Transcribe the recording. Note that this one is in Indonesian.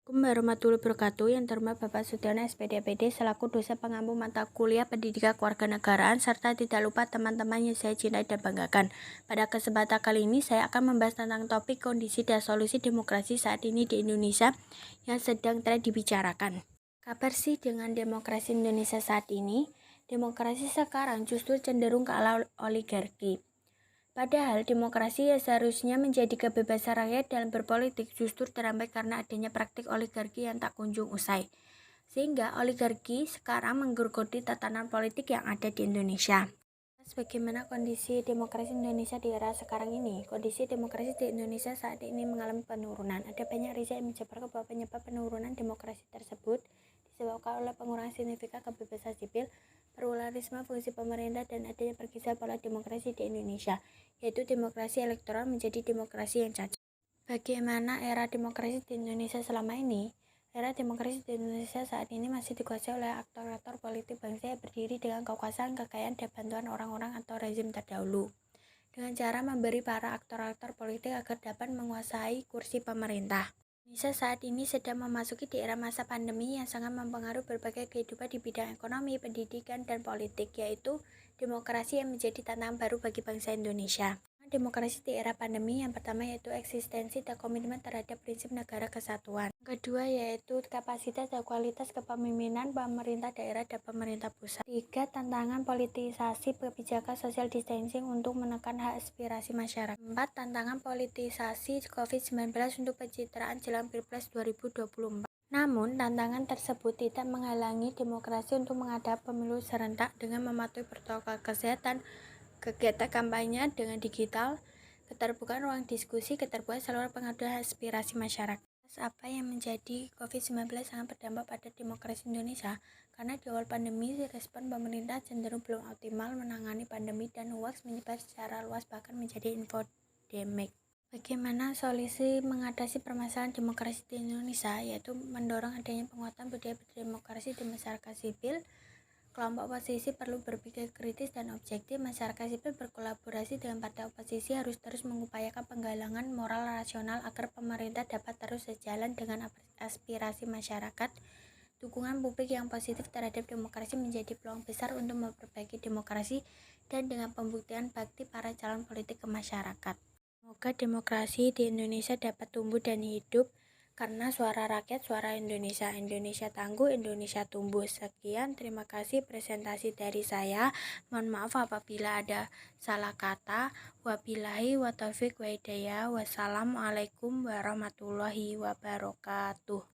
Assalamualaikum warahmatullahi wabarakatuh. Yang terhormat Bapak Sudiono SPD selaku dosen pengampu mata kuliah Pendidikan Kewarganegaraan serta tidak lupa teman-teman yang saya cintai dan banggakan. Pada kesempatan kali ini saya akan membahas tentang topik kondisi dan solusi demokrasi saat ini di Indonesia yang sedang tren dibicarakan. Kabar sih dengan demokrasi Indonesia saat ini? Demokrasi sekarang justru cenderung ke arah oligarki. Padahal demokrasi yang seharusnya menjadi kebebasan rakyat dalam berpolitik justru terambat karena adanya praktik oligarki yang tak kunjung usai. Sehingga oligarki sekarang menggerogoti tatanan politik yang ada di Indonesia. Bagaimana kondisi demokrasi Indonesia di era sekarang ini? Kondisi demokrasi di Indonesia saat ini mengalami penurunan. Ada banyak riset yang menjabarkan bahwa penyebab penurunan demokrasi tersebut disebabkan oleh pengurangan signifikan kebebasan sipil, pluralisme fungsi pemerintah, dan adanya pergeseran pola demokrasi di Indonesia, yaitu demokrasi elektoral menjadi demokrasi yang cacat. Bagaimana era demokrasi di Indonesia selama ini? Era demokrasi di Indonesia saat ini masih dikuasai oleh aktor-aktor politik bangsa yang berdiri dengan kekuasaan, kekayaan, dan bantuan orang-orang atau rezim terdahulu, dengan cara memberi para aktor-aktor politik agar dapat menguasai kursi pemerintah. Indonesia saat ini sedang memasuki di era masa pandemi yang sangat mempengaruhi berbagai kehidupan di bidang ekonomi, pendidikan, dan politik, yaitu demokrasi yang menjadi tantangan baru bagi bangsa Indonesia. Demokrasi di era pandemi yang pertama yaitu eksistensi dan komitmen terhadap prinsip negara kesatuan. Kedua yaitu kapasitas dan kualitas kepemimpinan pemerintah daerah dan pemerintah pusat. Tiga, tantangan politisasi kebijakan social distancing untuk menekan hak aspirasi masyarakat. Empat, tantangan politisasi COVID-19 untuk pencitraan jelang Pilpres 2024. Namun, tantangan tersebut tidak menghalangi demokrasi untuk mengadakan pemilu serentak dengan mematuhi protokol kesehatan, kegiatan kampanye dengan digital, keterbukaan ruang diskusi, keterbukaan saluran pengaduan aspirasi masyarakat. Apa yang menjadi COVID-19 sangat berdampak pada demokrasi Indonesia? Karena di awal pandemi, respon pemerintah cenderung belum optimal menangani pandemi dan hoaks menyebar secara luas bahkan menjadi infodemik. Bagaimana solusi mengatasi permasalahan demokrasi di Indonesia? Yaitu mendorong adanya penguatan budaya berdemokrasi di masyarakat sipil. Kelompok oposisi perlu berpikir kritis dan objektif. Masyarakat sipil berkolaborasi dengan partai oposisi harus terus mengupayakan penggalangan moral rasional agar pemerintah dapat terus sejalan dengan aspirasi masyarakat. Dukungan publik yang positif terhadap demokrasi menjadi peluang besar untuk memperbaiki demokrasi dan dengan pembuktian bakti para calon politik ke masyarakat. Semoga demokrasi di Indonesia dapat tumbuh dan hidup. Karena suara rakyat, suara Indonesia. Indonesia tangguh, Indonesia tumbuh. Sekian, terima kasih presentasi dari saya. Mohon maaf apabila ada salah kata. Wabillahi wa taufiq wa hidayah. Wassalamualaikum warahmatullahi wabarakatuh.